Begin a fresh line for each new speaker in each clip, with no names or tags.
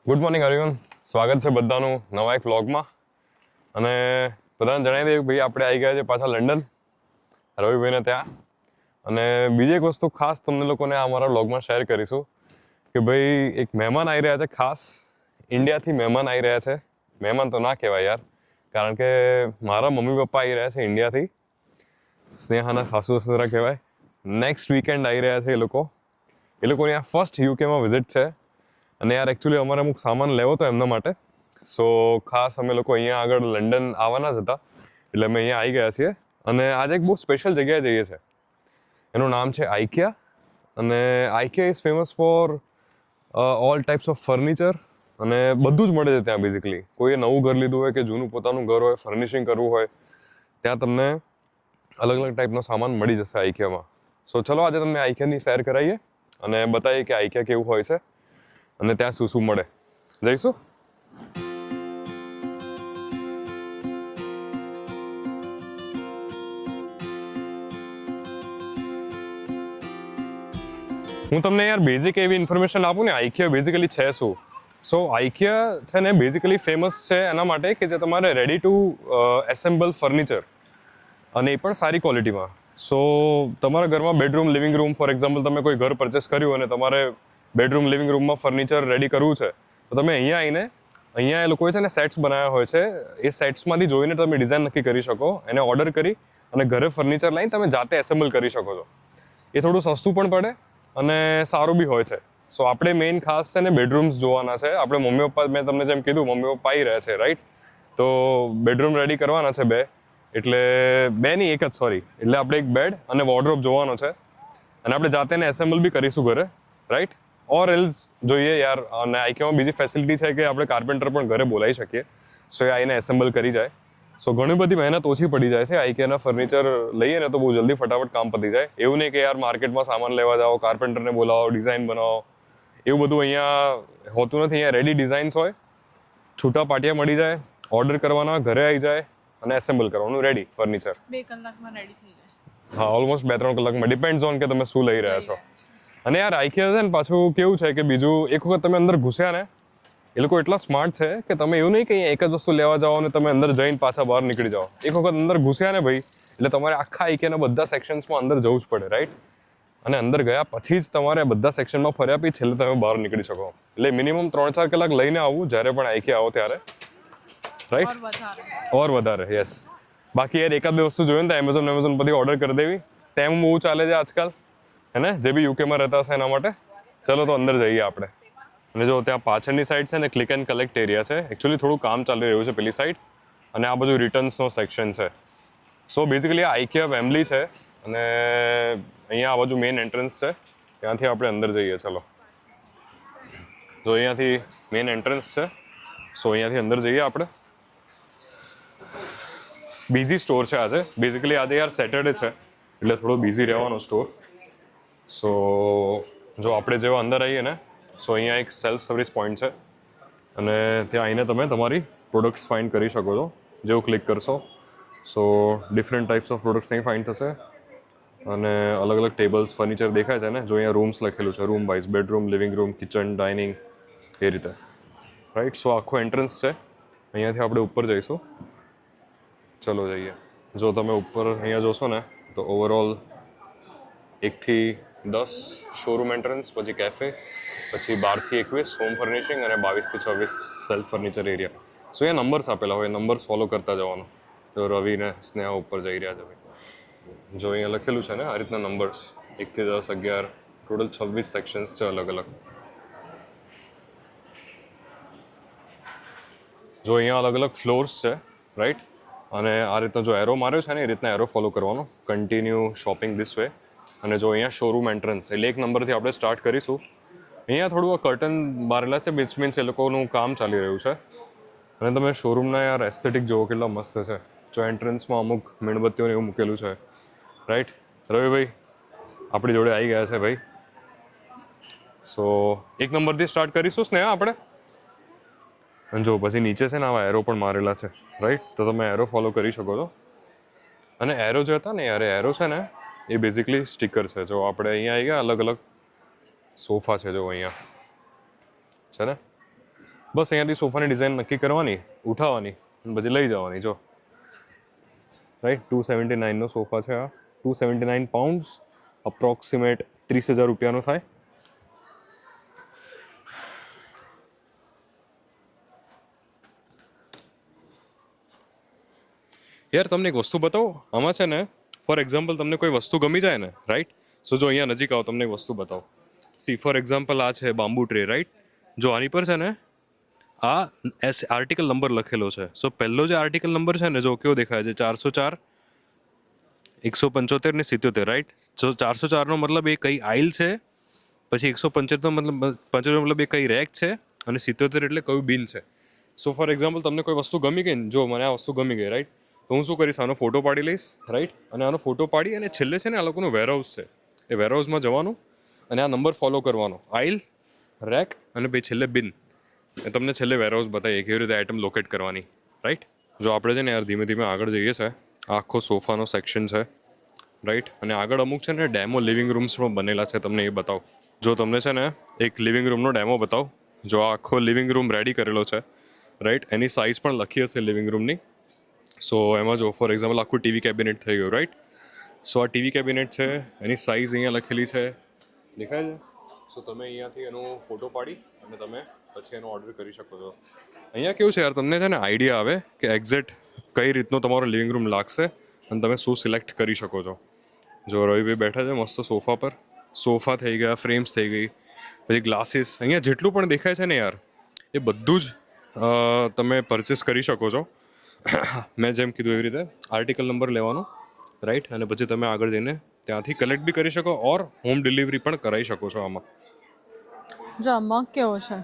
Good morning everyone, સ્વાગત છે બધાનું નવા એક વ્લોગમાં. અને બધાને જણાવી દઈએ ભાઈ આપણે આવી ગયા છે પાછા લંડન રવિભાઈને ત્યાં. અને બીજી એક વસ્તુ ખાસ તમને લોકોને આ અમારા વ્લોગમાં શેર કરીશું કે ભાઈ એક મહેમાન આવી રહ્યા છે, ખાસ ઇન્ડિયાથી મહેમાન આવી રહ્યા છે. મહેમાન તો ના કહેવાય યાર, કારણ કે મારા મમ્મી પપ્પા આવી રહ્યા છે ઇન્ડિયાથી. સ્નેહાના સાસુ સસરા કહેવાય. નેક્સ્ટ વીકેન્ડ આવી રહ્યા છે એ લોકોની આ ફર્સ્ટ યુકેમાં વિઝિટ છે. અને યાર એકચ્યુઅલી અમારે અમુક સામાન લેવો હતો એમના માટે. સો ખાસ અમે લોકો અહીંયા આગળ લંડન આવવાના જ હતા, એટલે અમે અહીંયા આવી ગયા છીએ. અને આજે એક બહુ સ્પેશિયલ જગ્યાએ જઈએ છીએ. એનું નામ છે આઈકિયા. અને IKEA is famous for all types of furniture. અને બધું જ મળે છે ત્યાં બેઝિકલી. કોઈએ નવું ઘર લીધું હોય કે જૂનું પોતાનું ઘર હોય, ફર્નિશિંગ કરવું હોય, ત્યાં તમને અલગ અલગ ટાઈપનો સામાન મળી જશે આઈકિયામાં. સો ચલો આજે તમને આઈકિયાની સૈર કરાવીએ અને બતાવીએ કે આઈકિયા કેવું હોય છે અને ત્યાં શું શું મળે. જઈશું. હું તમને યાર બેઝિક એવી ઇન્ફોર્મેશન આપું ને, આઈકિયા બેઝિકલી છે શું. સો આઈકિયા છે ને બેઝિકલી ફેમસ છે એના માટે કે જે તમારે રેડી ટુ એસેમ્બલ ફર્નિચર, અને એ પણ સારી ક્વોલિટીમાં. સો તમારા ઘરમાં bedroom, living room, for example તમે કોઈ ઘર પરચેસ કર્યું અને તમારે બેડરૂમ, લિવિંગ રૂમમાં ફર્નિચર રેડી કરવું છે, તો તમે અહીંયા આવીને અહીંયા એ લોકોએ છે ને સેટ્સ બનાવ્યા હોય છે. એ સેટ્સમાંથી જોઈને તમે ડિઝાઇન નક્કી કરી શકો, એને ઓર્ડર કરી અને ઘરે ફર્નિચર લાવીને તમે જાતે એસેમ્બલ કરી શકો છો. એ થોડું સસ્તું પણ પડે અને સારું બી હોય છે. સો આપણે મેઇન ખાસ છે ને બેડરૂમ્સ જોવાના છે. આપણે મમ્મી પપ્પા, મેં તમને જેમ કીધું, મમ્મી પપ્પા આવી રહ્યા છે રાઈટ. તો બેડરૂમ રેડી કરવાના છે 2, એટલે 2 નહીં 1 જ, સોરી. એટલે આપણે એક બેડ અને વોર્ડરોબ જોવાનો છે, અને આપણે જાતે એને એસેમ્બલ બી કરીશું ઘરે, રાઈટ. ઓર એલ્સ જોઈએ યાર. અને આઈકિયામાં બીજી ફેસિલિટી છે કે આપણે કાર્પેન્ટર પણ ઘરે બોલાવી શકીએ. સો એ આવીને એસેમ્બલ કરી જાય. સો ઘણી બધી મહેનત ઓછી પડી જાય છે. આઈકિયાના ફર્નિચર લઈએ ને તો બહુ જલ્દી ફટાફટ કામ પતી જાય. એવું નહીં કે યાર માર્કેટમાં સામાન લેવા જાઓ, કાર્પેન્ટરને બોલાવો, ડિઝાઇન બનાવો, એવું બધું અહીંયા હોતું નથી. અહીંયા રેડી ડિઝાઇન્સ હોય, છૂટા પાટિયા મળી જાય, ઓર્ડર કરવાના, ઘરે આવી જાય અને એસેમ્બલ કરવાનું, રેડી ફર્નિચર.
2 કલાકમાં રેડી થઈ જાય.
હા, ઓલમોસ્ટ 2-3 કલાકમાં, ડિપેન્ડ્સ ઓન કે તમે શું લઈ રહ્યા છો. અને યાર આઈકિયા છે ને પાછું કેવું છે કે બીજું, એક વખત તમે અંદર ઘૂસ્યા ને, એ લોકો એટલા સ્માર્ટ છે કે તમે એવું નહીં કે અહીંયા એક જ વસ્તુ લેવા જાઓ અને તમે અંદર જઈને પાછા બહાર નીકળી જાઓ. એક વખત અંદર ઘૂસ્યા ને ભાઈ, એટલે તમારે આખા આઈકિયાના બધા સેક્શન્સમાં અંદર જવું જ પડે, રાઈટ. અને અંદર ગયા પછી જ તમારે બધા સેક્શનમાં ફર્યા પછી છેલ્લે તમે બહાર નીકળી શકો. એટલે મિનિમમ 3-4 કલાક લઈને આવવું જ્યારે પણ આઈકિયા આવો ત્યારે, રાઈટ. ઓર વધારે, યસ. બાકી યાર એકાદ બે વસ્તુ જોઈએ ને તો એમેઝોન બધી ઓર્ડર કરી દેવી. તેમ બહુ ચાલે છે આજકાલ, હે ને, જે બી યુકેમાં રહેતા હશે એના માટે. ચલો તો અંદર જઈએ આપણે. અને જો ત્યાં પાછળની સાઈડ છે ને ક્લિક એન્ડ કલેક્ટ એરિયા છે. એકચ્યુઅલી થોડું કામ ચાલી રહ્યું છે પેલી સાઈડ, અને આ બાજુ રિટર્ન્સનો સેક્શન છે. સો બેઝિકલી આ આઈકિયા વેમ્બલી છે, અને અહીંયા આ બાજુ મેઇન એન્ટ્રન્સ છે. ત્યાંથી આપણે અંદર જઈએ. ચલો, જો અહીંયાથી મેઇન એન્ટ્રન્સ છે. સો અહીંયાથી અંદર જઈએ આપણે. બિઝી સ્ટોર છે આજે. બેઝિકલી આજે યાર સેટરડે છે, એટલે થોડો બિઝી રહેવાનો સ્ટોર. સો જો આપણે જેવા અંદર આવીએ ને, સો અહીંયા એક સેલ્ફ સર્વિસ પોઈન્ટ છે, અને ત્યાં આવીને તમે તમારી પ્રોડક્ટ્સ ફાઇન્ડ કરી શકો છો. જેવું ક્લિક કરશો સો ડિફરન્ટ ટાઈપ્સ ઓફ પ્રોડક્ટ્સ અહીં ફાઇન્ડ થશે. અને અલગ અલગ ટેબલ્સ, ફર્નિચર દેખાય છે ને. જો અહીંયા રૂમ્સ લખેલું છે, room wise, bedroom, living room, kitchen, dining, એ રીતે, રાઈટ. સો આખો એન્ટ્રન્સ છે. અહીંયાથી આપણે ઉપર જઈશું. ચલો જઈએ. જો તમે ઉપર અહીંયા જોશો ને તો ઓવરઓલ 1 થી 10 શોરૂમ એન્ટ્રન્સ, પછી કેફે, પછી 12 થી 21 હોમ ફર્નિશિંગ, અને 22 થી 26 સેલ્ફ ફર્નિચર એરિયા. સો એ નંબર્સ આપેલા હોય, નંબર્સ ફોલો કરતા જવાનું. જો રવિ ને સ્નેહા ઉપર જઈ રહ્યા છે ભાઈ. જો અહીંયા લખેલું છે ને આ રીતના નંબર્સ, 1 થી 10, 11, ટોટલ 26 સેક્શન્સ છે અલગ અલગ. જો અહીંયા અલગ અલગ ફ્લોર્સ છે, રાઈટ. અને આ રીતનો જો એરો માર્યો છે ને, એ રીતના એરો ફોલો કરવાનો, કન્ટિન્યુ શોપિંગ ધીસ વે. અને જો અહીંયા શોરૂમ એન્ટ્રન્સ, એટલે 1 નંબરથી આપણે સ્ટાર્ટ કરીશું. અહીંયા થોડું કર્ટન મારેલા છે, વિચ મીન્સ એ લોકોનું કામ ચાલી રહ્યું છે. અને તમે શોરૂમના યાર એસ્થેટિક જોવો કેટલા મસ્ત છે. જો એન્ટ્રન્સમાં અમુક મીણબત્તીઓને એવું મૂકેલું છે, રાઈટ. રવિભાઈ આપણી જોડે આવી ગયા છે ભાઈ. સો 1 નંબરથી સ્ટાર્ટ કરીશું ને આપણે. અને જો પછી નીચે છે ને આવા એરો પણ મારેલા છે, રાઈટ. તો તમે એરો ફોલો કરી શકો છો. અને એરો જે હતા ને યાર, એરો છે ને એ બેઝિકલી સ્ટીકર છે. જો આપણે અહીંયા આવી ગયા, અલગ અલગ સોફા છે જો અહીંયા છે ને. બસ અહીંયાથી સોફાની ડિઝાઇન નક્કી કરવાની, ઉઠાવવાની અને પછી લઈ જવાની. જો રાઈટ, 279નો સોફા છે આ. 279 પાઉન્ડ્સ, અપ્રોક્સિમેટ 30,000 રૂપિયાનો થાય. યાર તમને એક વસ્તુ બતાવો, આમાં છે ને ફોર એક્ઝામ્પલ તમને કોઈ વસ્તુ ગમી જાય ને, રાઈટ, સો જો અહીંયા નજીક આવો તમને એક વસ્તુ બતાવો. સી ફોર એક્ઝામ્પલ આ છે બામ્બુ ટ્રે, રાઈટ. જો આની પર છે ને આ આર્ટિકલ નંબર લખેલો છે. સો પહેલો જે આર્ટિકલ નંબર છે ને, જો કેવો દેખાય છે, 404, 175 ને 77, રાઈટ. જો 404નો મતલબ એ કઈ આઇલ છે, પછી 175નો મતલબ એ કઈ રેક છે, અને 77 એટલે કયું બિન છે. સો ફોર એક્ઝામ્પલ તમને કોઈ વસ્તુ ગમી ગઈ ને, જો મને આ વસ્તુ ગમી ગઈ, રાઈટ, તો હું શું કરીશ, આનો ફોટો પાડી લઈશ, રાઈટ, અને આનો ફોટો પાડી અને છેલ્લે છે ને આ લોકોનું વેરહાઉસ છે, એ વેરહાઉસમાં જવાનું અને આ નંબર ફોલો કરવાનો, આઇલ, રેક અને પછી છેલ્લે બિન. એ તમને છેલ્લે વેરહાઉસ બતાવીએ કેવી રીતે આઇટમ લોકેટ કરવાની, રાઈટ. જો આપણે છે ને યાર ધીમે ધીમે આગળ જઈએ છે, આ આખો સોફાનો સેક્શન છે, રાઈટ, અને આગળ અમુક છે ને ડેમો લિવિંગ રૂમ્સ પણ બનેલા છે, તમને એ બતાવો. જો તમને છે ને એક લિવિંગ રૂમનો ડેમો બતાવો. જો આ આખો લિવિંગ રૂમ રેડી કરેલો છે, રાઈટ, એની સાઇઝ પણ લખી હશે લિવિંગ રૂમની. સો એમાં જો ફોર એક્ઝામ્પલ આખું ટીવી કેબિનેટ થઈ ગયું, રાઈટ. સો આ ટીવી કેબિનેટ છે, એની સાઇઝ અહીંયા લખેલી છે, દેખાય છે. સો તમે અહીંયાથી એનો ફોટો પાડી અને તમે પછી એનો ઓર્ડર કરી શકો છો. અહીંયા કેવું છે યાર, તમને છે ને આઈડિયા આવે કે એક્ઝેક્ટ કઈ રીતનો તમારો લિવિંગ રૂમ લાગશે અને તમે શું સિલેક્ટ કરી શકો છો. જો રવિભાઈ બેઠા છે મસ્ત સોફા પર. સોફા થઈ ગયા, ફ્રેમ્સ થઈ ગઈ, પછી ગ્લાસીસ, અહીંયા જેટલું પણ દેખાય છે ને યાર, એ બધું જ તમે પરચેસ કરી શકો છો. મેં જેમ કીધું એવી રીતે આર્ટિકલ નંબર લેવાનો, રાઈટ, અને પછી તમે આગળ જઈને ત્યાંથી કલેક્ટ બી કરી શકો ઓર હોમ ડિલિવરી પણ કરાવી શકો છો આમાં.
જો મગ કેવો છે,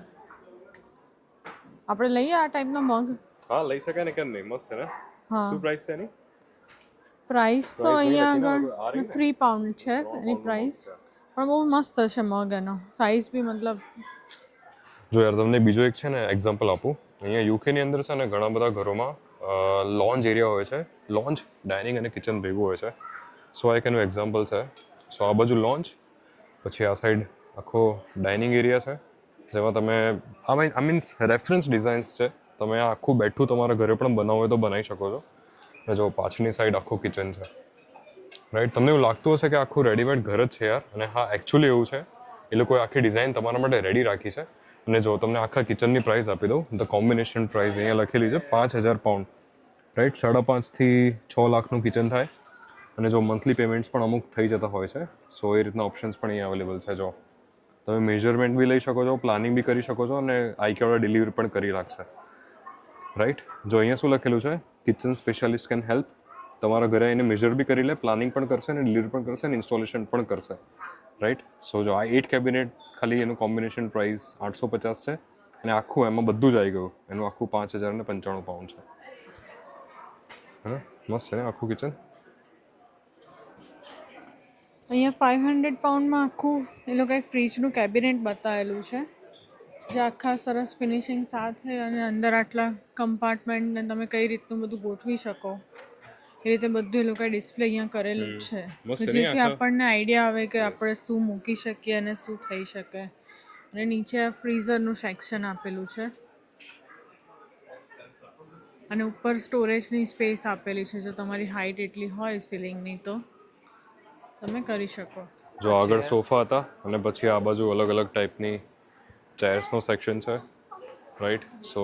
આપણે લઈએ આ ટાઈપનો મગ?
હા લઈ શકાય ને, કેમ નહીં, મસ્ત છે ને.
હા,
શું પ્રાઇસ છે એની?
પ્રાઇસ તો અહીંયા આગળ 3 પાઉન્ડ છે એની પ્રાઇસ, પણ બહુ મસ્ત છે મગ એનો, સાઇઝ બી મતલબ.
જો યાર તમને બીજો એક છે ને એક્ઝામ્પલ આપું. અહીંયા યુકેની અંદર છે ને ઘણા બધા ઘરોમાં લોન્જ એરિયા હોય છે. લોન્જ, ડાઇનિંગ અને કિચન ભેગું હોય છે. સો આ એક એનું એક્ઝામ્પલ છે. સો આ બાજુ લોન્જ, પછી આ સાઈડ આખો ડાઇનિંગ એરિયા છે, જેમાં તમે આ મીન્સ રેફરન્સ ડિઝાઇન્સ છે. તમે આ આખું બેઠું તમારા ઘરે પણ બનાવવું હોય તો બનાવી શકો છો. અને જો પાછળની સાઈડ આખું કિચન છે, રાઈટ. તમને એવું લાગતું હશે કે આખું રેડીમેડ ઘર જ છે યાર, અને હા એકચ્યુઅલી એવું છે. એ લોકોએ આખી ડિઝાઇન તમારા માટે રેડી રાખી છે. અને જો તમને આખા કિચનની પ્રાઇસ આપી દઉં, ધ કોમ્બિનેશન પ્રાઇસ અહીંયા લખેલી છે 5,000 પાઉન્ડ, રાઈટ. 5.5 થી 6 લાખનું કિચન થાય. અને જો મંથલી પેમેન્ટ્સ પણ અમુક થઈ જતા હોય છે. સો એ રીતના ઓપ્શન્સ પણ અહીંયા અવેલેબલ છે. જો તમે મેજરમેન્ટ બી લઈ શકો છો, પ્લાનિંગ બી કરી શકો છો, અને આઈક્યુઆર ડિલિવરી પણ કરી રાખશે, રાઈટ. જો અહીંયા શું લખેલું છે, કિચન સ્પેશિયાલિસ્ટ કેન હેલ્પ. તમારા ઘરે એને મેજર બી કરી લે, પ્લાનિંગ પણ કરશે, અને ડિલિવરી પણ કરશે, અને ઇન્સ્ટોલેશન પણ કરશે, રાઈટ. સો જો આ 8 કેબિનેટ ખાલી એનું કોમ્બિનેશન પ્રાઇસ 850 છે, અને આખું એમાં બધું જ આવી ગયું, એનું આખું 5,095 પાઉન્ડ છે. હા મસ્ત છે ને આખું કિચન.
અહીંયા 500 પાઉન્ડમાં આખું એ લોકોએ ફ્રીજનું કેબિનેટ બતાવેલું છે, જે આખા સરસ ફિનિશિંગ સાથે, અને અંદર આટલા કમ્પાર્ટમેન્ટને તમે કઈ રીતનું બધું ગોઠવી શકો એ રીતે બધું એ લોકોએ ડિસ્પ્લે અહીંયા કરેલું છે, જેથી આપણને આઈડિયા આવે કે આપણે શું મૂકી શકીએ અને શું થઈ શકે. અને નીચે ફ્રીઝરનું સેક્શન આપેલું છે, અને ઉપર સ્ટોરેજની સ્પેસ આપેલી છે. જો તમારી હાઇટ એટલી હોય સીલિંગની તો તમે કરી શકો.
જો આગળ સોફા હતા, અને પછી આ બાજુ અલગ અલગ ટાઈપની ચેર્સનો સેક્શન છે, રાઈટ. સો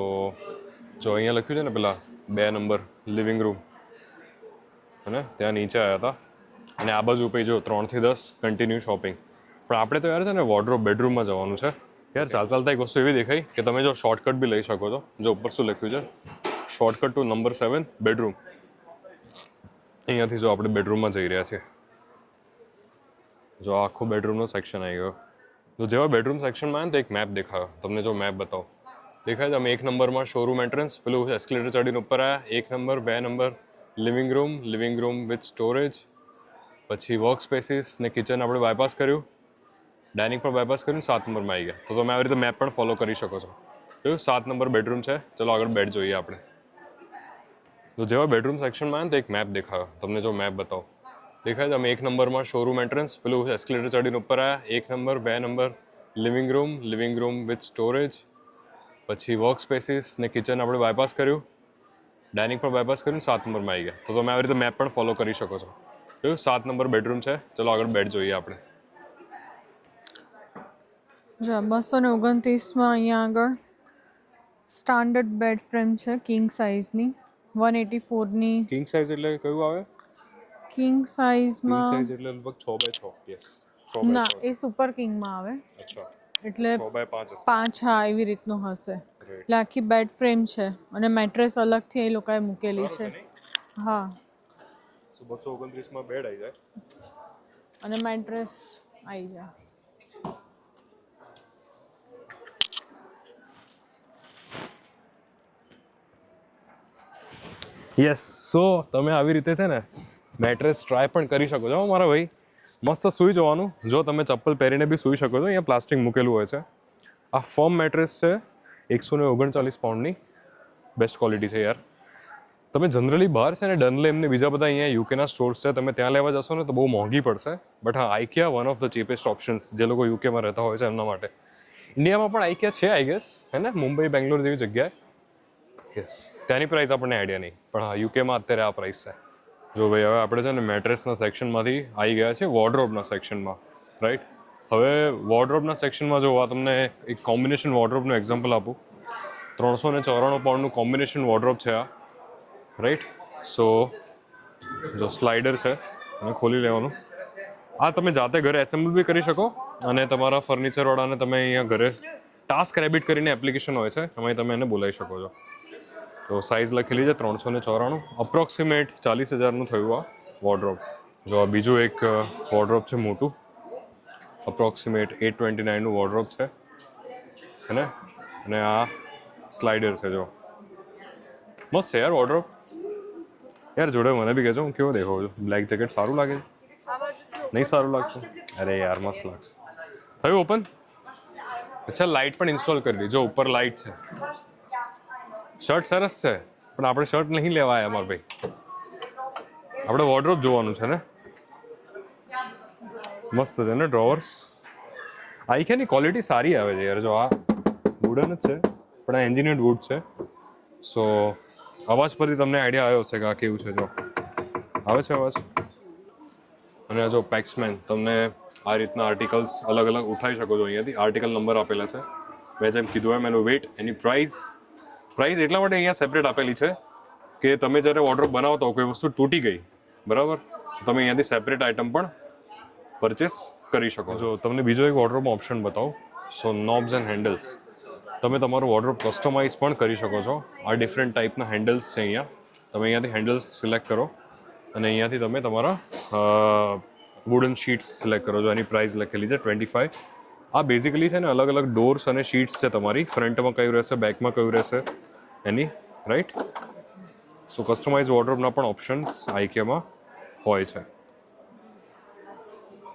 જો અહીંયા લખ્યું છે ને પેલા 2 નંબર લિવિંગ રૂમ, અને ત્યાં નીચે આવ્યા હતા. અને આ બાજુ પછી જો 3 થી 10 કન્ટિન્યુ શોપિંગ. પણ આપણે તો યાર છે ને વોર્ડરોબ બેડરૂમમાં જવાનું છે યાર. ચાલતા એક વસ્તુ એવી દેખાઈ કે તમે જો શોર્ટકટ બી લઈ શકો છો. જો ઉપર શું લખ્યું છે, શોર્ટકટ ટુ નંબર 7 બેડરૂમ. અહીંયાથી જો આપણે બેડરૂમમાં જઈ રહ્યા છીએ. જો આખો બેડરૂમનો સેક્શન આવી ગયો. તો જેવા બેડરૂમ સેક્શનમાં આવે ને તો એક મેપ દેખાયો. તમને જો મેપ બતાવો, દેખાય છે. અમે 1 નંબરમાં શોરૂમ એન્ટ્રન્સ, પેલું એસ્કેલેટર ચડીને ઉપર આવ્યા. 1 number, 2 number living room with storage, પછી વર્ક સ્પેસીસ ને કિચન આપણે બાયપાસ કર્યું, ડાઇનિંગ પણ બાયપાસ કર્યું, 7 નંબરમાં આવી ગયા. તો તમે આવી રીતે મેપ પણ ફોલો કરી શકો છો. જોયું 7 નંબર બેડરૂમ છે. ચલો આગળ બેડ જોઈએ આપણે. તો જેવા બેડરૂમ સેક્શનમાં આવે ને તો એક મેપ દેખાયો. તમને જો મેપ બતાવો, દેખાય છે. અમે 1 નંબરમાં શોરૂમ એન્ટ્રન્સ, પેલું એસ્કેલેટર ચડીને ઉપર આવ્યા. 1 number, 2 number living room with storage, પછી વર્ક સ્પેસીસ ને કિચન આપણે બાયપાસ કર્યું, ડાઇનિંગ પણ બાયપાસ કર્યું, 7 નંબરમાં આવી ગયા. તો તમે આવી રીતે મેપ પણ ફોલો કરી શકો છો. જોયું 7 નંબર બેડરૂમ છે. ચલો આગળ બેડ જોઈએ આપણે.
જો 229માં અહીંયા આગળ સ્ટાન્ડર્ડ બેડ ફ્રેમ છે કિંગ સાઇઝની 184ની.
કિંગ સાઇઝ એટલે કયું આવે?
કિંગ
કિંગ
સાઇઝમાં
સાઇઝ એટલે લગભગ 6x6. Yes, 6x6.
ના, એ સુપર કિંગમાં આવે
અચ્છા,
એટલે
6x5 હશે.
5, હા એવી રીતનું હશે. એટલે આખી બેડ ફ્રેમ છે અને મેટ્રેસ અલગથી એ લોકોએ મૂકેલી છે. હા,
સો 229માં બેડ આવી જાય.
અને મેટ્રેસ આવી જાય.
યસ, સો તમે આવી રીતે છે ને મેટ્રેસ ટ્રાય પણ કરી શકો છો મારા ભાઈ. મસ્ત સૂઈ જવાનું. જો તમે ચપ્પલ પહેરીને બી સૂઈ શકો છો. અહીંયા પ્લાસ્ટિક મૂકેલું હોય છે. આ ફર્મ મેટ્રેસ છે 139 પાઉન્ડની. બેસ્ટ ક્વોલિટી છે યાર. તમે જનરલી બહાર છે ને ડનલેમ ને બીજા બધા અહીંયા યુકેના સ્ટોર્સ છે, તમે ત્યાં લેવા જશો ને તો બહુ મોંઘી પડશે. બટ હા, IKEA one of the cheapest options જે લોકો યુકેમાં રહેતા હોય છે એમના માટે. ઇન્ડિયામાં પણ આઈકિયા છે આઈ ગેસ, હે ને, મુંબઈ બેંગ્લોર જેવી જગ્યાએ. યસ, ત્યાંની પ્રાઇસ આપણને આઈડિયા નહીં, પણ હા યુકેમાં અત્યારે આ પ્રાઇસ છે. જો ભાઈ હવે આપણે છે ને મેટ્રેસના સેક્શનમાંથી આવી ગયા છે વોર્ડરોબના સેક્શનમાં, રાઈટ. હવે વોર્ડરોબના સેક્શનમાં જો આ તમને એક કોમ્બિનેશન વોર્ડરોબનું એક્ઝામ્પલ આપું. 394 પાઉન્ડનું કોમ્બિનેશન વોર્ડરોબ છે આ, રાઈટ. સો જો સ્લાઇડર છે અને ખોલી લેવાનું. આ તમે જાતે ઘરે એસેમ્બલ બી કરી શકો અને તમારા ફર્નિચરવાળાને તમે અહીંયા ઘરે ટાસ્ક રેબિટ કરીને એપ્લિકેશન હોય છે, એમાં તમે એને બોલાવી શકો છો. તો સાઇઝ લખેલી છે 394, અપ્રોક્સિમેટ 40,000નું થયું આ વોર્ડરોબ. જો આ બીજું એક વોર્ડરોબ છે મોટું, અપ્રોક્સિમેટ 829નું વોર્ડરોબ છે, હે ને. અને આ સ્લાઇડર છે. જો મસ્ત છે યાર વોર્ડરોબ. યાર જોડે મને બી કહેજો હું કેવો દેખાવ છું. બ્લેક જેકેટ સારું લાગે છે? નહીં સારું લાગતું? અરે યાર મસ્ત લાગશે. થયું ઓપન? અચ્છા, લાઇટ પણ ઇન્સ્ટોલ કરી દીધી. જો ઉપર લાઇટ છે. શર્ટ સરસ છે, પણ આપણે શર્ટ નહીં લેવા આવ્યા મારા ભાઈ. આપણે વોર્ડરોબ જોવાનું છે ને. મસ્ત છે ને ડ્રોવર્સ. આઈકિયાની ક્વોલિટી સારી આવે છે યાર. જો આ વુડન જ છે, પણ આ એન્જિનિયર્ડ વુડ છે. સો અવાજ પરથી તમને આઈડિયા આવ્યો હશે કે આ કેવું છે. જો આવે છે અવાજ. અને જો પેક્સમેન, તમને આ રીતના આર્ટિકલ્સ અલગ અલગ ઉઠાવી શકો છો અહીંયાથી. આર્ટિકલ નંબર આપેલા છે. મેં જેમ કીધું એમ એનું વેટ, એની પ્રાઇસ એટલા માટે અહીંયા સેપરેટ આપેલી છે કે તમે જ્યારે વોર્ડરોબ બનાવતા હો, કોઈ વસ્તુ તૂટી ગઈ, બરાબર, તમે અહીંયાથી સેપરેટ આઇટમ પણ પરચેસ કરી શકો. જો તમને બીજો એક વોર્ડરોબ ઓપ્શન બતાવું. સો નોબ્સ એન્ડ હેન્ડલ્સ. તમે તમારું વોર્ડરોબ કસ્ટમાઇઝ પણ કરી શકો છો. આ ડિફરન્ટ ટાઈપના હેન્ડલ્સ છે અહીંયા. તમે અહીંયાથી હેન્ડલ્સ સિલેક્ટ કરો અને અહીંયાથી તમે તમારા વુડન શીટ્સ સિલેક્ટ કરો છો. એની પ્રાઇસ લખેલી છે 25. આ બેઝિકલી છે ને અલગ અલગ ડોર્સ અને શીટ્સ છે તમારી. ફ્રન્ટમાં કયું રહેશે, બેકમાં કયું રહેશે એની, રાઈટ. સો કસ્ટમાઇઝ વોર્ડરોબના પણ ઓપ્શન્સ આઈકિયામાં હોય છે,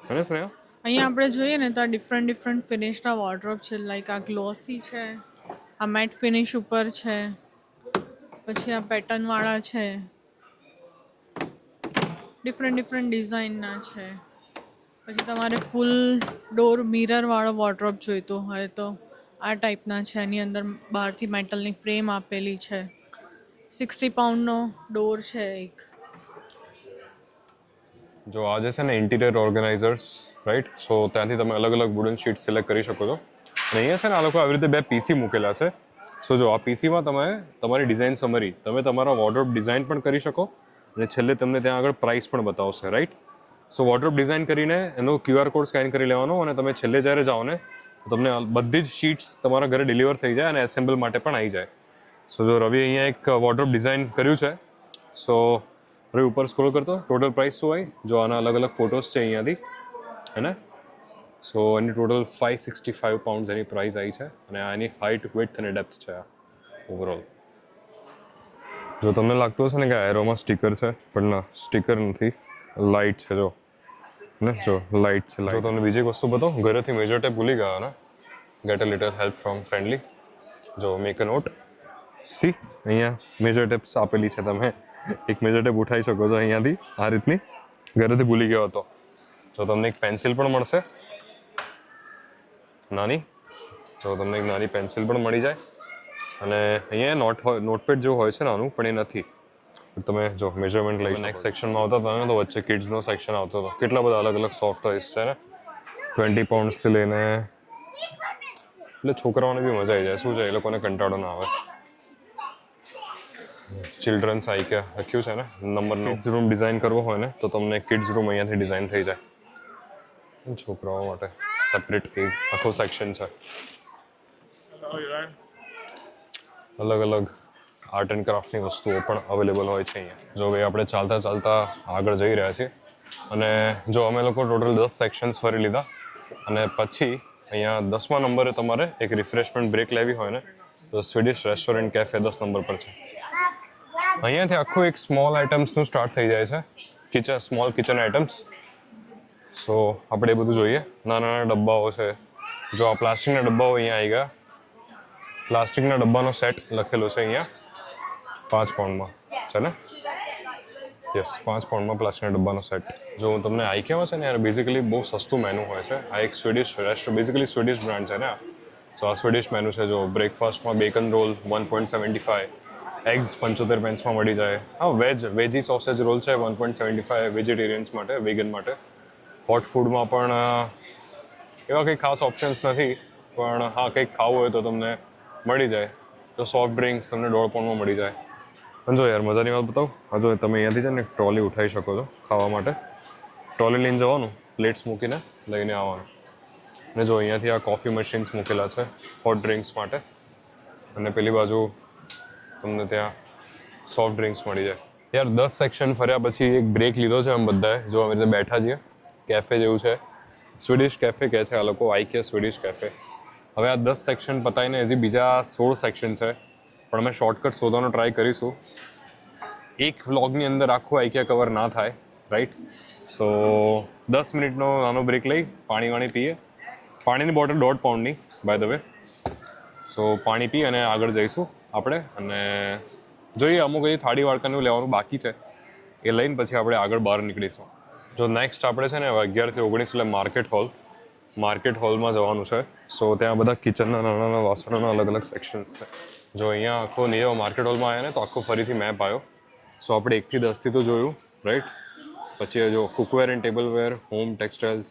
હે ને સ્નેહા?
અહીંયા આપણે જોઈએ ને તો આ ડિફરન્ટ ફિનિશના વોર્ડરોબ છે. લાઈક આ ગ્લોસી છે, આ મેટ ફિનિશ ઉપર છે, પછી આ પેટર્નવાળા છે, ડિફરન્ટ ડિઝાઇનના છે. પછી તમારે ફૂલ ડોર મિરરવાળો વોર્ડરોબ જોઈતો હોય તો આ ટાઈપના છે. એની અંદર બહારથી મેટલની ફ્રેમ આપેલી છે. 60 પાઉન્ડનો ડોર છે એક.
જો આ જે છે ને ઇન્ટિરિયર ઓર્ગેનાઇઝર્સ, રાઈટ. સો ત્યાંથી તમે અલગ અલગ વુડન શીટ સિલેક્ટ કરી શકો છો. અને અહીંયા છે ને આ લોકો આવી રીતે 2 પીસી મૂકેલા છે. સો જો આ પીસીમાં તમે તમારી ડિઝાઇન સમરી, તમે તમારા વોર્ડરોબ ડિઝાઇન પણ કરી શકો અને છેલ્લે તમને ત્યાં આગળ પ્રાઇસ પણ બતાવશે, રાઈટ. સો વોર્ડરોબ ડિઝાઇન કરીને એનો QR કોડ સ્કેન કરી લેવાનો અને તમે છેલ્લે જ્યારે જાઓ ને તો તમને બધી જ શીટ્સ તમારા ઘરે ડિલિવર થઈ જાય અને એસેમ્બલ માટે પણ આવી જાય. સો જો રવિ અહીંયા એક વોર્ડરોબ ડિઝાઇન કર્યું છે. સો રવિ ઉપર સ્ક્રોલ કરતો ટોટલ પ્રાઇસ શું હોય. જો આના અલગ અલગ ફોટોસ છે અહીંયાથી, હે ને. સો એની ટોટલ 565 પાઉન્ડ્સ એની પ્રાઇસ આવી છે અને આ એની હાઇટ, વિડ્થ અને ડેપ્થ છે આ ઓવરઓલ. જો તમને લાગતું હશે ને કે એરોમાં સ્ટીકર છે, પણ ના, સ્ટીકર નથી, લાઇટ છે. જો ને, જો લાઇટ છે. જો તમને બીજી એક વસ્તુ બતાવો, ઘરેથી મેજર ટેપ ભૂલી ગયા ને, get a little help from friendly. જો મેક અ નોટ. સી અહીંયા મેજર ટેપ્સ આપેલી છે. તમે એક મેજર ટેપ ઉઠાવી શકો છો અહીંયાથી આ રીતની. ઘરેથી ભૂલી ગયો હતો. જો તમને એક પેન્સિલ પણ મળશે નાની. જો તમને એક નાની પેન્સિલ પણ મળી જાય. અને અહીંયા નોટપેડ જેવું હોય છે નાનું, પણ એ નથી. તમે જો મેઝરમેન્ટ લઈ નેક્સ્ટ સેક્શનમાં આવતા હતા ને તો વચ્ચે કિડ્સનો સેક્શન આવતો હતો. કેટલા બધા અલગ અલગ સોફ્ટ ટોયસ છે ને, 20 પાઉન્ડ્સથી લઈને, એટલે છોકરાઓને બી મજા આવી જાય. શું છે, એ લોકોને કંટાળો ના આવે. ચિલ્ડ્રન્સ આઈક્યા લખ્યું છે ને નંબરનો. કિડ્સ રૂમ ડિઝાઇન કરવો હોય ને તો તમને કિડ્સ રૂમ અહીંયાથી ડિઝાઇન થઈ જાય. છોકરાઓ માટે સેપરેટ આખો સેક્શન છે. અલગ અલગ આર્ટ એન્ડ ક્રાફ્ટની વસ્તુઓ પણ અવેલેબલ હોય છે અહીંયા. જો ભાઈ આપણે ચાલતા ચાલતા આગળ જઈ રહ્યા છીએ અને જો અમે લોકો ટોટલ 10 સેક્શન્સ ફરી લીધા અને પછી અહીંયા 10મા નંબરે તમારે એક રિફ્રેશમેન્ટ બ્રેક લેવી હોય ને તો સ્વીડિશ રેસ્ટોરન્ટ કેફે 10 નંબર પર છે. અહીંયાથી આખું એક સ્મોલ આઇટમ્સનું સ્ટાર્ટ થઈ જાય છે, સ્મોલ કિચન આઇટમ્સ. સો આપણે એ બધું જોઈએ. નાના નાના ડબ્બાઓ છે. જો આ પ્લાસ્ટિકના ડબ્બાઓ અહીંયા આવી ગયા. પ્લાસ્ટિકના ડબ્બાનો સેટ લખેલો છે અહીંયા 5 પાઉન્ડમાં છે ને. યસ, 5 પાઉન્ડમાં પ્લાસ્ટિકના ડબ્બાનો સેટ. જો હું તમને આઈક્યામાં છે ને યાર બેઝિકલી બહુ સસ્તું મેનુ હોય છે. આ એક સ્વીડિશ બેઝિકલી સ્વીડિશ બ્રાન્ડ છે ને. સો આ સ્વીડિશ મેનુ છે. જો બ્રેકફાસ્ટમાં બેકન રોલ 1.75, એગ્સ 75 પેન્સમાં મળી જાય. હા, વેજી સોસેજ રોલ છે 1.75 વેજીટેરિયન્સ માટે, વેગન માટે. હોટ ફૂડમાં પણ એવા કંઈ ખાસ ઓપ્શન્સ નથી, પણ હા કંઈક ખાવું હોય તો તમને મળી જાય. તો સોફ્ટ ડ્રિંક્સ તમને 1.5 પાઉન્ડમાં મળી જાય. પણ જો યાર મજાની વાત બતાવું, હા જો તમે અહીંયાથી છે ને એક ટ્રોલી ઉઠાવી શકો છો ખાવા માટે. ટ્રોલી લઈને જવાનું, પ્લેટ્સ મૂકીને લઈને આવવાનું. અને જો અહીંયાથી આ કોફી મશીન્સ મૂકેલા છે હોટ ડ્રિંક્સ માટે. અને પેલી બાજુ તમને ત્યાં સોફ્ટ ડ્રિંક્સ મળી જાય. યાર 10 સેક્શન ફર્યા પછી એક બ્રેક લીધો છે. આમ બધાએ જો અમે રીતે બેઠા છીએ. કેફે જેવું છે, સ્વીડિશ કેફે કહે છે આ લોકો, આઈક્યા સ્વીડિશ કેફે. હવે આ 10 સેક્શન પતાવીને હજી બીજા 16 સેક્શન છે, પણ અમે શોર્ટકટ શોધવાનો ટ્રાય કરીશું. એક વ્લોગની અંદર આખું આઈક્યા કવર ના થાય, રાઈટ? સો 10 મિનિટનો નાનો બ્રેક લઈ પાણી પીએ. પાણીની બોટલ 1.5 પાઉન્ડની બાય ધ વે. સો પાણી પી અને આગળ જઈશું આપણે. અને જોઈએ અમુક હજી થાળી વાડકાનું લેવાનું બાકી છે, એ લઈને પછી આપણે આગળ બહાર નીકળીશું. જો નેક્સ્ટ આપણે છે ને 11 થી 19 એટલે માર્કેટ હોલમાં જવાનું છે. સો ત્યાં બધા કિચનના નાના નાના વાસણોના અલગ અલગ સેક્શન્સ છે. જો અહીંયા આખો નીચે માર્કેટ હોલમાં આવ્યા ને તો આખો ફરીથી મેપ આવ્યો. સો આપણે 1 થી 10 થી તો જોયું, રાઈટ? પછી જો cookware and tableware, home textiles,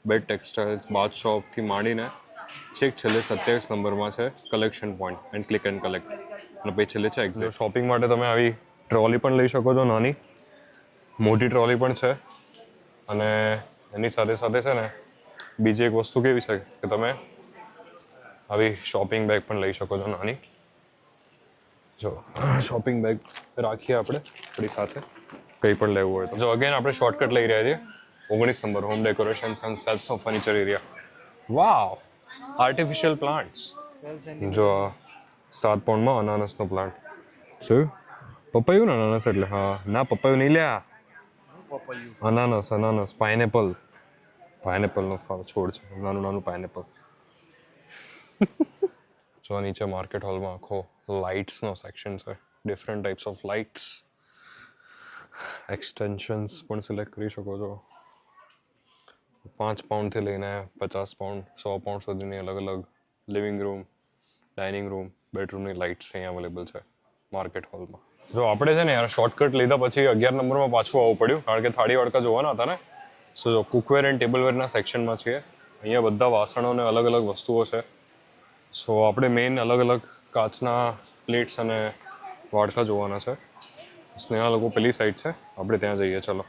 bed textiles, bath શોપથી માંડીને છેક છેલ્લે 27 નંબરમાં છે collection point and click and collect. અને પછી છેલ્લે છે એક્ઝેક્ટ. શોપિંગ માટે તમે આવી ટ્રોલી પણ લઈ શકો છો, નાની મોટી ટ્રોલી પણ છે. અને એની સાથે સાથે છે ને બીજી એક વસ્તુ કેવી છે કે તમે આવી શોપિંગ બેગ પણ લઈ શકો છો નાની. જો શોપિંગ બેગ રાખીએ આપણે આપણી સાથે કંઈ પણ લેવું હોય તો. જો અગેન આપણે શોર્ટકટ લઈ રહ્યા છીએ 19 number, home decorations and sets of furniture area. Wow, artificial plants. જો 7 પાઉન્ડમાં અનાનસનો પ્લાન્ટ. શું પપૈયું ને અનાનસ એટલે? હા ના, પપૈયું નહીં લ્યા, અનાનસ પાઇનેપલનો છોડ છે, નાનું પાઇનેપલ. જો નીચે માર્કેટ હોલમાં આખો લાઇટ્સનો સેક્શન છે. Different types of lights, extensions પણ સિલેક્ટ કરી શકો છો. 5 પાઉન્ડથી લઈને 50 પાઉન્ડ 100 પાઉન્ડ સુધીની અલગ અલગ લિવિંગ રૂમ, ડાઇનિંગ રૂમ, બેડરૂમની લાઇટ્સ અહીંયા અવેલેબલ છે માર્કેટ હોલમાં. જો આપણે છે ને યાર શોર્ટકટ લીધા પછી 11 નંબરમાં પાછું આવવું પડ્યું, કારણ કે થાળી વાડકા જોવાના હતા ને. સો જો કુકવેર એન્ડ ટેબલવેરના સેક્શનમાં છીએ. અહીંયા બધા વાસણો અને અલગ અલગ વસ્તુઓ છે. સો આપણે મેઇન અલગ અલગ કાચના પ્લેટ્સ અને વાડકા જોવાના છે. સ્નેહા લોકો પેલી સાઈડ છે, આપણે ત્યાં જઈએ. ચલો,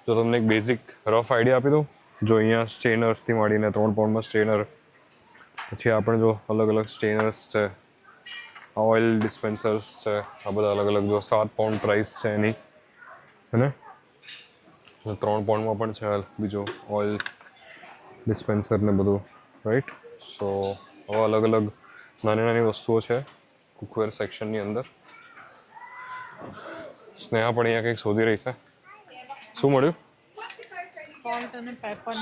જો તમને એક બેઝિક રફ આઈડિયા આપી દઉં. જો અહીંયા સ્ટ્રેનર્સથી માંડીને 3 પાઉન્ડમાં સ્ટ્રેનર, પછી આપણે જો અલગ અલગ સ્ટ્રેનર્સ છે, ઓઇલ ડિસ્પેન્સર્સ છે, આ બધા અલગ અલગ. જો 7 પાઉન્ડ પ્રાઇસ છે એની, હે ને? 3 પાઉન્ડમાં પણ છે બીજું ઓઇલ ડિસ્પેન્સર ને બધું, રાઈટ? સો આવા અલગ અલગ નાની નાની વસ્તુઓ છે કુકવેર સેક્શનની અંદર. સ્નેહા પણ અહીંયા કંઈક શોધી રહી છે. શું મળ્યું?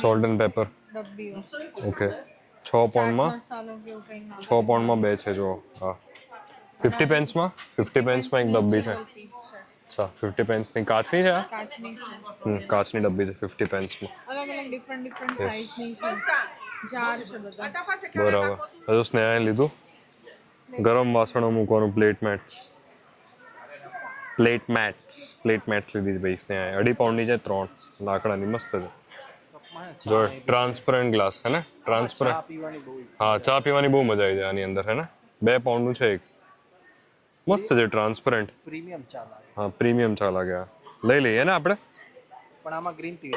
સોલ્ટ એન્ડ પેપર
ડબ્બીઓ.
ઓકે. 6 પાઉન્ડમાં
મસાલો કેવું કંઈ નામ.
6 પાઉન્ડમાં 2 છે. જો હા, 50 પેન્સમાં એક ડબ્બી છે. અચ્છા, 50 પેન્સની કાચની છે આ?
કાચની છે.
કાચની ડબ્બી છે 50 પેન્સમાં.
અલગ અલગ ડિફરન્ટ સાઇઝની છે. જાર છે બધા.
બરાબર. હજુ સ્નેહાએ લીધું. ગરમ વાસણો મૂકવાનું પ્લેટ મેટ્સ લીધી છે ભાઈ સ્નેહાએ 2.5 પાઉન્ડની છે 3 લાકડાની મસ્ત છે જો ટ્રાન્સપરન્ટ ગ્લાસ હે ને ટ્રાન્સપરન્ટ હા ચા પીવાની બહુ મજા આવી જાય આની અંદર હે ને 2 પાઉન્ડનું છે એક મસ્ત છે ટ્રાન્સપરન્ટ
પ્રીમિયમ ચા લાગે
હા પ્રીમિયમ ચા લાગે આ લઈ લઈએ ને આપણે
પણ આમાં ગ્રીન ટી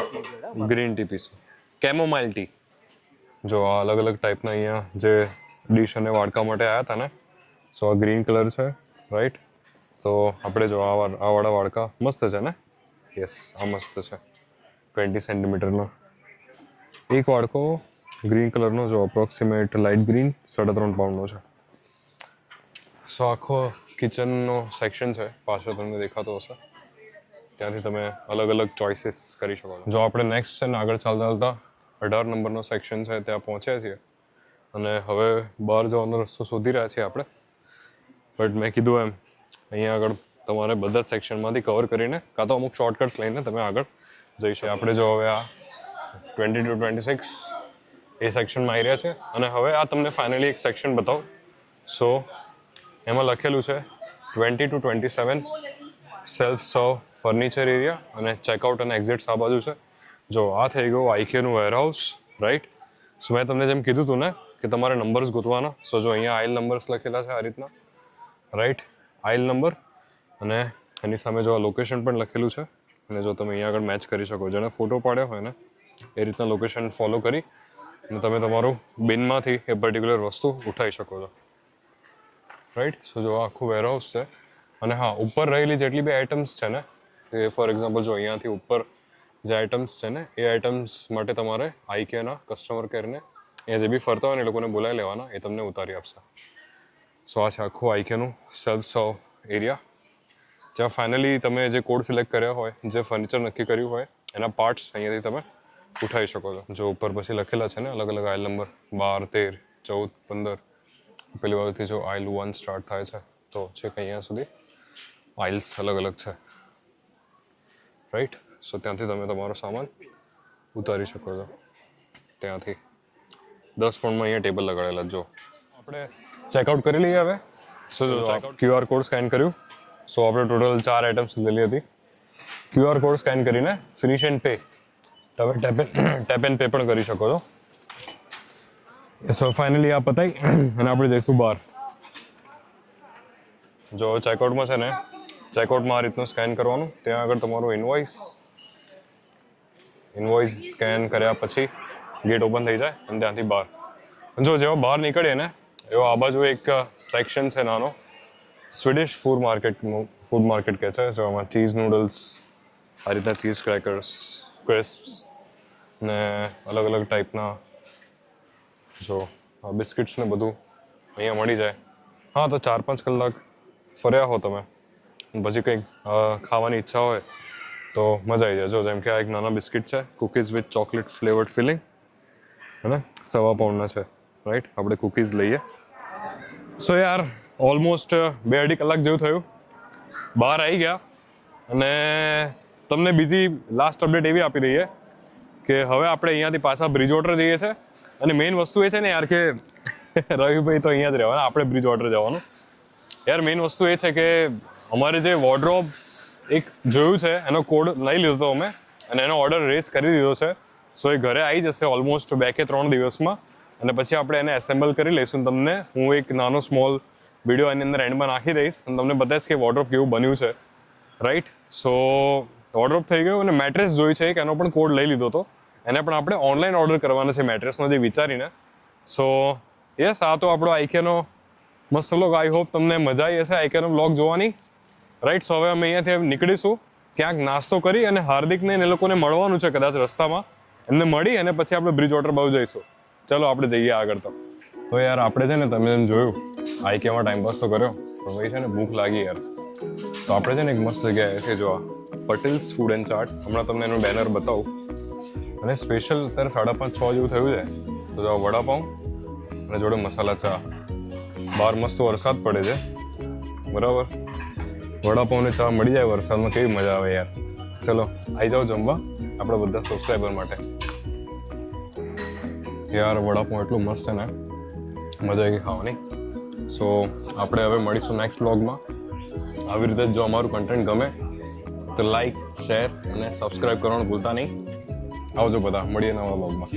ગ્રીન ટી પીશું કેમોમાઇલ ટી જો આ અલગ અલગ ટાઈપના અહીંયા જે ડીશ અને વાડકા માટે આવ્યા હતા ને સો આ ગ્રીન કલર છે રાઈટ તો આપણે જો આ વાળા વાડકા મસ્ત છે ને યસ આ મસ્ત છે 20 સેન્ટીમીટરનો એક વાડકો ગ્રીન કલરનો જો અપ્રોક્સિમેટ લાઇટ ગ્રીન 3.5 પાઉન્ડનો છે સો આખો કિચનનો સેક્શન છે પાછળ તમને દેખાતો હશે ત્યાંથી તમે અલગ અલગ ચોઇસીસ કરી શકો છો જો આપણે નેક્સ્ટ છે ને આગળ ચાલતા 18 નંબરનો સેક્શન છે ત્યાં પહોંચ્યા છીએ અને હવે બહાર જવાનો રસ્તો શોધી રહ્યા છીએ આપણે બટ મેં કીધું એમ અહીંયા આગળ તમારે બધા જ સેક્શનમાંથી કવર કરીને કાં તો અમુક શોર્ટકટ્સ લઈને તમે આગળ જઈ શકો આપણે જો હવે આ 20 to 26 એ સેક્શનમાં આવી રહ્યા છે અને હવે આ તમને ફાઇનલી એક સેક્શન બતાવું સો એમાં લખેલું છે 20 to 27 સેલ્ફ સર્વ ફર્નિચર એરિયા અને ચેકઆઉટ અને એક્ઝિટ્સ આ બાજુ છે જો આ થઈ ગયું આઈકેનું વેરહાઉસ રાઈટ સો મેં તમને જેમ કીધું હતું ને કે તમારે નંબર્સ ગોતવાના સો જો અહીંયા આઇલ નંબર્સ લખેલા છે આ રીતના રાઈટ આઇલ નંબર અને એની સામે જો આ લોકેશન પણ લખેલું છે અને જો તમે અહીંયા આગળ મેચ કરી શકો જેને ફોટો પાડ્યો હોય ને એ રીતના લોકેશન ફોલો કરી અને તમે તમારું બિનમાંથી એ પર્ટિક્યુલર વસ્તુ ઉઠાવી શકો છો રાઈટ સો જો આ આખું વેરહાઉસ છે અને હા ઉપર રહેલી જેટલી બી આઇટમ્સ છે ને એ ફોર એક્ઝામ્પલ જો અહીંયાથી ઉપર જે આઇટમ્સ છે ને એ આઇટમ્સ માટે તમારે આઈકેના કસ્ટમર કેરને એ જે બી ફરતા હોય ને એ લોકોને બોલાવી લેવાના એ તમને ઉતારી આપશે સો આ છે આખું આઈકેનું સેલ્ફ સર્વ એરિયા જ્યાં ફાઇનલી તમે જે કોડ સિલેક્ટ કર્યા હોય જે ફર્નિચર નક્કી કર્યું હોય એના પાર્ટ્સ અહીંયાથી તમે ઉઠાવી શકો છો જો ઉપર પછી લખેલા છે ને અલગ અલગ આઇલ નંબર 12 13 14 15 પેલી બાજુથી જો આઇલ 1 સ્ટાર્ટ થાય છે તો છેક અહીંયા સુધી આઇલ્સ અલગ અલગ છે રાઈટ સો ત્યાંથી તમે તમારો સામાન ઉતારી શકો છો ત્યાંથી 10 પાઉન્ડમાં અહીંયા ટેબલ લગાડેલા જો આપણે ચેકઆઉટ કરી લઈએ હવે સો જો QR કોડ સ્કેન કર્યું સો આપણે ટોટલ 4 આઇટમ્સ લીધેલી હતી QR કોડ સ્કેન કરીને ફિનિશ એન્ડ પે તમે ટેપ એન્ડ પે પણ કરી શકો છો સો ફાઇનલી આ પતાઈ અને આપણે જઈશું બહાર જો ચેકઆઉટમાં છે ને ચેકઆઉટમાં આ રીતનું સ્કેન કરવાનું ત્યાં આગળ તમારું ઇનવોઇસ સ્કેન કર્યા પછી ગેટ ઓપન થઈ જાય અને ત્યાંથી બહાર જો જેવો બહાર નીકળીએ ને એવો આ બાજુ એક સેક્શન છે નાનો સ્વીડિશ ફૂડ માર્કેટ કહે છે જો આમાં ચીઝ નૂડલ્સ આ રીતના ચીઝ ક્રેકર્સ ક્રિસ્પ્સ ને અલગ અલગ ટાઈપના જો બિસ્કિટ્સ ને બધું અહીંયા મળી જાય હા તો 4-5 કલાક ફર્યા હો તમે પછી કંઈક ખાવાની ઈચ્છા હોય તો મજા આવી જાય જો જેમ કે આ એક નાના બિસ્કિટ છે cookies with chocolate flavoured filling હે ને 1.25 પાઉન્ડના છે રાઈટ આપણે કુકીઝ લઈએ સો યાર ઓલમોસ્ટ 2-2.5 કલાક જેવું થયું બહાર આવી ગયા અને તમને બીજી લાસ્ટ અપડેટ એવી આપી દઈએ કે હવે આપણે અહીંયાથી પાછા બ્રિજ વોટર જઈએ છીએ અને મેઇન વસ્તુ એ છે ને યાર કે રવિભાઈ તો અહીંયા જ રહેવાના આપણે બ્રિજ વોટર જવાનું યાર મેઇન વસ્તુ એ છે કે અમારે જે વોર્ડરોબ એક જોયું છે એનો કોડ લઈ લીધો હતો અમે અને એનો ઓર્ડર રેસ કરી દીધો છે સો એ ઘરે આવી જશે ઓલમોસ્ટ 2 કે 3 દિવસમાં અને પછી આપણે એને એસેમ્બલ કરી લઈશું તમને હું એક નાનો સ્મોલ વિડીયો એની અંદર એન્ડમાં નાખી દઈશ અને તમને બતાવીશ કે વોર્ડરોબ કેવું બન્યું છે રાઈટ સો વોર્ડરોબ થઈ ગયું અને મેટ્રેસ જોઈ છે એક એનો પણ કોડ લઈ લીધો હતો એને પણ આપણે ઓનલાઈન ઓર્ડર કરવાનો છે મેટ્રેસનો જે વિચારીને સો યસ આ તો આપણો આઈકેનો મસ્ત વ્લોગ આઈ હોપ તમને મજા આવી હશે આઈકેનો વ્લોગ જોવાની રાઈટ સો હવે અમે અહીંયાથી નીકળીશું ક્યાંક નાસ્તો કરી અને હાર્દિકને એ લોકોને મળવાનું છે કદાચ રસ્તામાં એમને મળી અને પછી આપણે બ્રિજ વોટર બાજુ જઈશું ચલો આપણે જઈએ આગળ તો યાર આપણે છે ને તમે જેમ જોયું આઈકેમાં ટાઈમ પાસ તો કર્યો પણ ભાઈ છે ને ભૂખ લાગી યાર તો આપણે છે ને એક મસ્ત જગ્યાએ છે જો આ પટેલ્સ ફૂડ એન્ડ ચાટ હમણાં તમને એનું બેનર બતાવું અને સ્પેશિયલ અત્યારે 5:30-6 જેવું થયું છે તો જો વડાપાઉં અને જોડે મસાલા ચા બહાર મસ્ત વરસાદ પડે છે બરાબર વડાપાઉં ને ચા મળી જાય વરસાદમાં કેવી મજા આવે યાર ચલો આવી જાઓ જમવા આપણા બધા સબસ્ક્રાઈબર માટે યાર વડાપાઉં એટલું મસ્ત છે ને મજા આવી ગઈ ખાવાની સો સો આપણે હવે મળીશું નેક્સ્ટ વ્લોગમાં. આવી રીતે જો અમારું કન્ટેન્ટ ગમે તો લાઈક, શેર અને સબસ્ક્રાઇબ કરવાનું ભૂલતા નહીં. આવજો બધા, મળીએ નવા વ્લોગમાં.